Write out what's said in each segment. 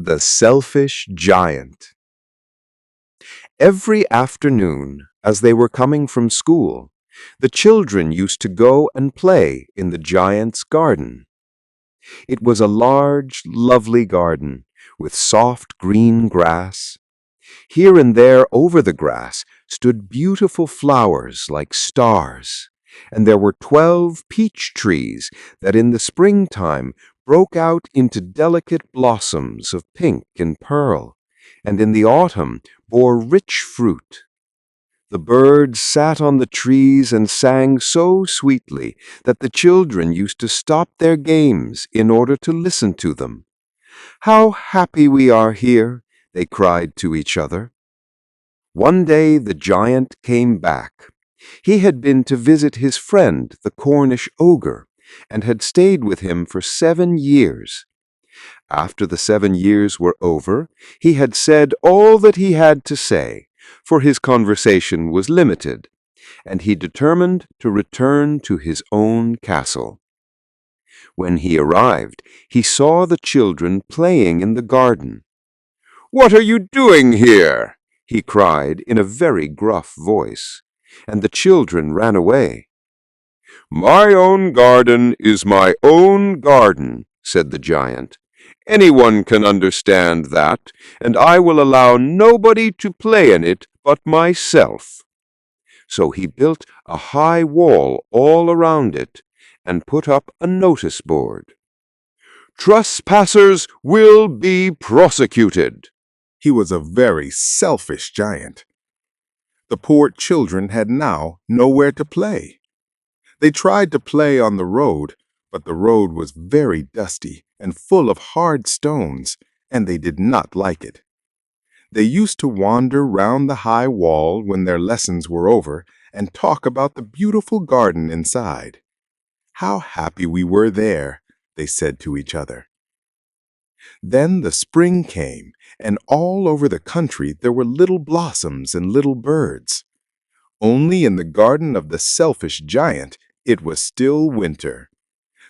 The Selfish Giant. Every afternoon, as they were coming from school, the children used to go and play in the giant's garden. It was a large, lovely garden with soft green grass. Here and there over the grass stood beautiful flowers like stars, and there were 12 peach trees that in the springtime broke out into delicate blossoms of pink and pearl, and in the autumn bore rich fruit. The birds sat on the trees and sang so sweetly that the children used to stop their games in order to listen to them. "How happy we are here!" they cried to each other. One day the giant came back. He had been to visit his friend, the Cornish ogre, and had stayed with him for 7 years. After the 7 years were over, he had said all that he had to say, for his conversation was limited, and he determined to return to his own castle. When he arrived, he saw the children playing in the garden. "What are you doing here?" he cried in a very gruff voice, and the children ran away. "My own garden is my own garden," said the giant. "Anyone can understand that, and I will allow nobody to play in it but myself." So he built a high wall all around it and put up a notice board. "Trespassers will be prosecuted." He was a very selfish giant. The poor children had now nowhere to play. They tried to play on the road, but the road was very dusty and full of hard stones, and they did not like it. They used to wander round the high wall when their lessons were over and talk about the beautiful garden inside. "How happy we were there," they said to each other. Then the spring came, and all over the country there were little blossoms and little birds. Only in the garden of the selfish giant it was still winter.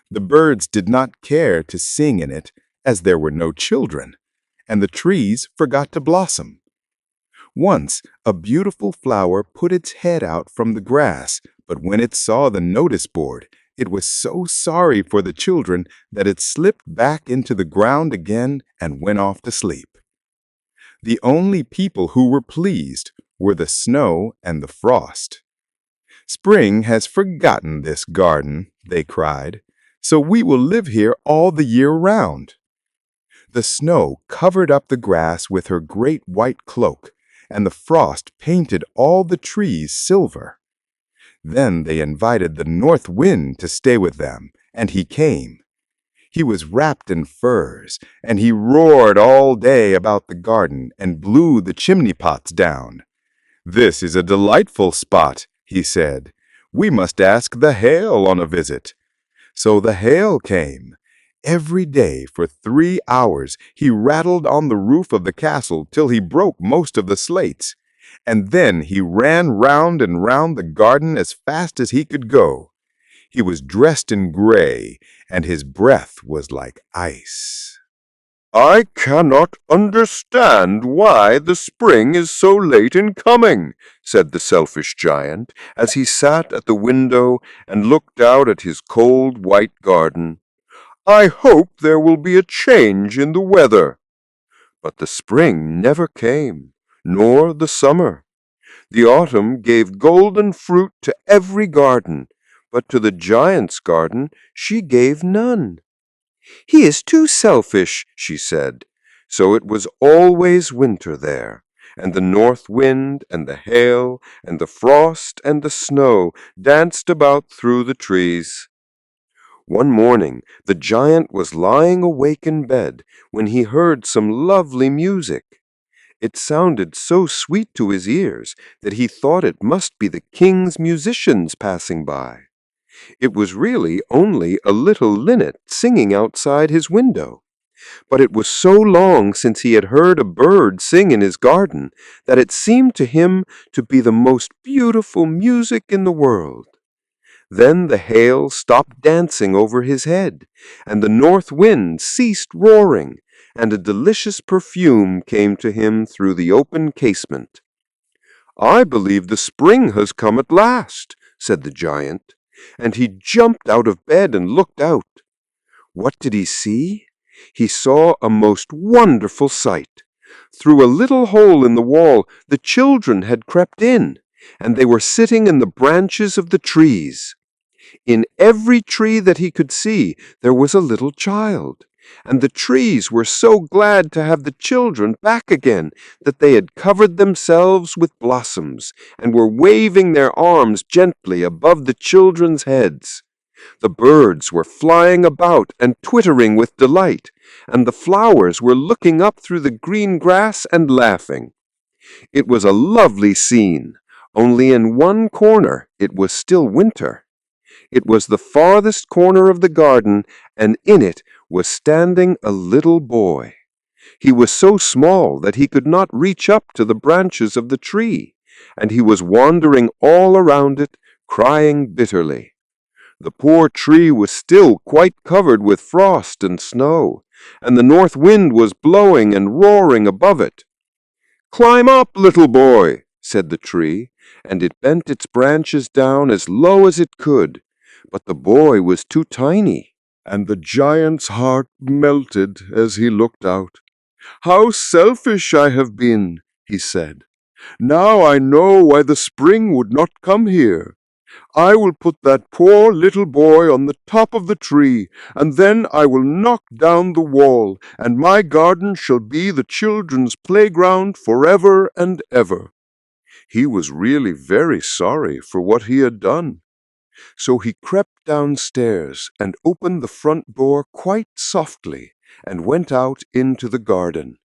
The birds did not care to sing in it, as there were no children, and the trees forgot to blossom. Once a beautiful flower put its head out from the grass, but when it saw the notice board, it was so sorry for the children that it slipped back into the ground again and went off to sleep. The only people who were pleased were the snow and the frost. "Spring has forgotten this garden," they cried, "so we will live here all the year round." The snow covered up the grass with her great white cloak, and the frost painted all the trees silver. Then they invited the north wind to stay with them, and he came. He was wrapped in furs, and he roared all day about the garden and blew the chimney pots down. "This is a delightful spot," he said. "We must ask the hail on a visit." So the hail came. Every day for 3 hours he rattled on the roof of the castle till he broke most of the slates, and then he ran round and round the garden as fast as he could go. He was dressed in gray, and his breath was like ice. "I cannot understand why the spring is so late in coming," said the selfish giant, as he sat at the window and looked out at his cold white garden. "I hope there will be a change in the weather." But the spring never came, nor the summer. The autumn gave golden fruit to every garden, but to the giant's garden she gave none. "He is too selfish," she said. So it was always winter there, and the north wind and the hail and the frost and the snow danced about through the trees. One morning the giant was lying awake in bed when he heard some lovely music. It sounded so sweet to his ears that he thought it must be the king's musicians passing by. It was really only a little linnet singing outside his window. But it was so long since he had heard a bird sing in his garden that it seemed to him to be the most beautiful music in the world. Then the hail stopped dancing over his head, and the north wind ceased roaring, and a delicious perfume came to him through the open casement. "I believe the spring has come at last," said the giant, and he jumped out of bed and looked out. What did he see? He saw a most wonderful sight. Through a little hole in the wall, the children had crept in, and they were sitting in the branches of the trees. In every tree that he could see, there was a little child, and the trees were so glad to have the children back again that they had covered themselves with blossoms and were waving their arms gently above the children's heads. The birds were flying about and twittering with delight, and the flowers were looking up through the green grass and laughing. It was a lovely scene, only in one corner it was still winter. It was the farthest corner of the garden, and in it was standing a little boy. He was so small that he could not reach up to the branches of the tree, and he was wandering all around it, crying bitterly. The poor tree was still quite covered with frost and snow, and the north wind was blowing and roaring above it. "Climb up, little boy," said the tree, and it bent its branches down as low as it could. But the boy was too tiny, and the giant's heart melted as he looked out. "How selfish I have been," he said. "Now I know why the spring would not come here. I will put that poor little boy on the top of the tree, and then I will knock down the wall, and my garden shall be the children's playground forever and ever." He was really very sorry for what he had done. So he crept downstairs and opened the front door quite softly and went out into the garden.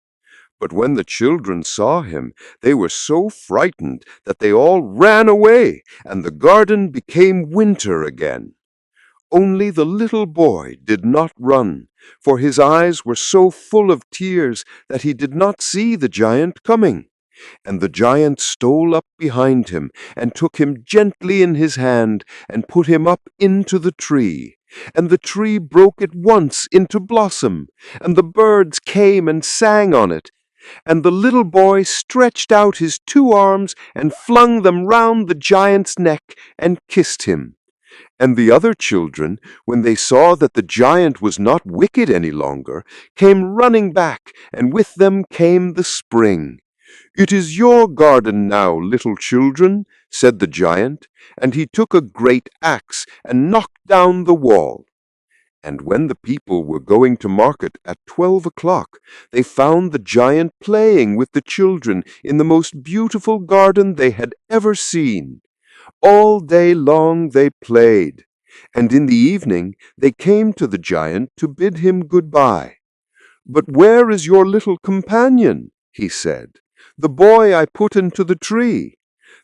But when the children saw him, they were so frightened that they all ran away, and the garden became winter again. Only the little boy did not run, for his eyes were so full of tears that he did not see the giant coming. And the giant stole up behind him and took him gently in his hand and put him up into the tree. And the tree broke at once into blossom, and the birds came and sang on it. And the little boy stretched out his 2 arms and flung them round the giant's neck and kissed him. And the other children, when they saw that the giant was not wicked any longer, came running back, and with them came the spring. "It is your garden now, little children," said the giant, and he took a great axe and knocked down the wall. And when the people were going to market at 12 o'clock, they found the giant playing with the children in the most beautiful garden they had ever seen. All day long they played, and in the evening they came to the giant to bid him good-bye. "But where is your little companion?" he said, "the boy I put into the tree?"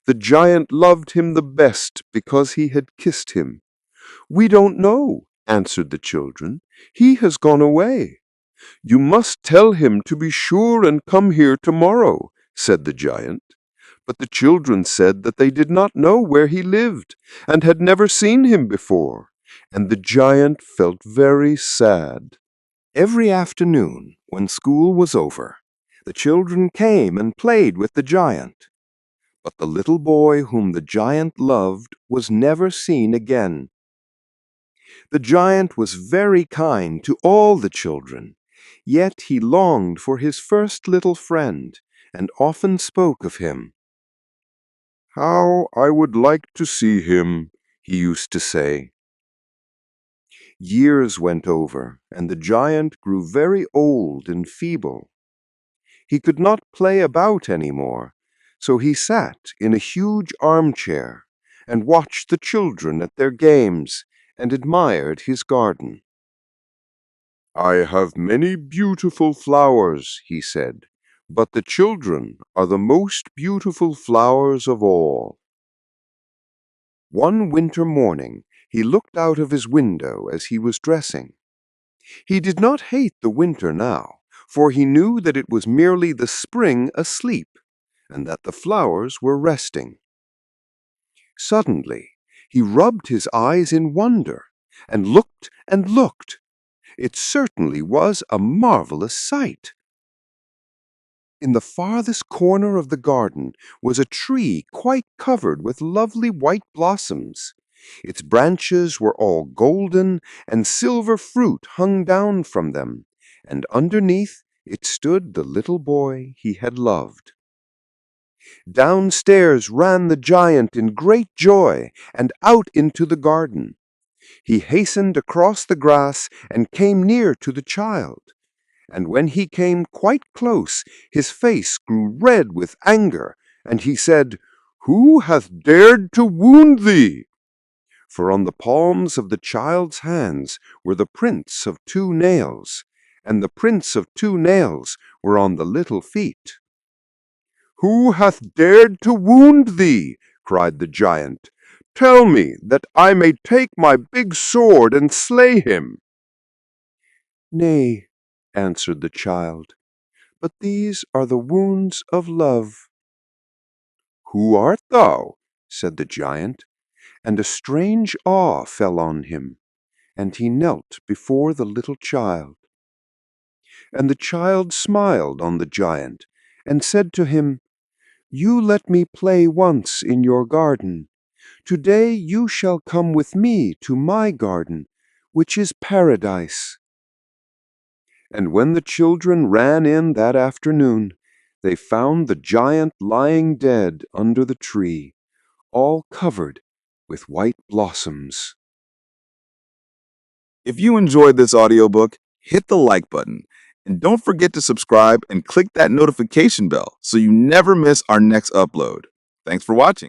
The giant loved him the best because he had kissed him. "We don't know," answered the children. "He has gone away." "You must tell him to be sure and come here tomorrow," said the giant. But the children said that they did not know where he lived, and had never seen him before, and the giant felt very sad. Every afternoon, when school was over, the children came and played with the giant. But the little boy whom the giant loved was never seen again. The giant was very kind to all the children, yet he longed for his first little friend, and often spoke of him. "How I would like to see him," he used to say. Years went over, and the giant grew very old and feeble. He could not play about any more, so he sat in a huge armchair and watched the children at their games and admired his garden. "I have many beautiful flowers," he said, "but the children are the most beautiful flowers of all." One winter morning, he looked out of his window as he was dressing. He did not hate the winter now, for he knew that it was merely the spring asleep, and that the flowers were resting. Suddenly, he rubbed his eyes in wonder, and looked and looked. It certainly was a marvelous sight. In the farthest corner of the garden was a tree quite covered with lovely white blossoms. Its branches were all golden, and silver fruit hung down from them, and underneath it stood the little boy he had loved. Downstairs ran the giant in great joy, and out into the garden. He hastened across the grass and came near to the child. And when he came quite close, his face grew red with anger, and he said, "Who hath dared to wound thee?" For on the palms of the child's hands were the prints of 2 nails, and the prints of 2 nails were on the little feet. "Who hath dared to wound thee?" cried the giant. "Tell me, that I may take my big sword and slay him." "Nay," answered the child, "but these are the wounds of love." "Who art thou?" said the giant, and a strange awe fell on him, and he knelt before the little child. And the child smiled on the giant, and said to him, "You let me play once in your garden. Today you shall come with me to my garden, which is paradise." And when the children ran in that afternoon, they found the giant lying dead under the tree, all covered with white blossoms. If you enjoyed this audiobook, hit the like button. And don't forget to subscribe and click that notification bell so you never miss our next upload. Thanks for watching.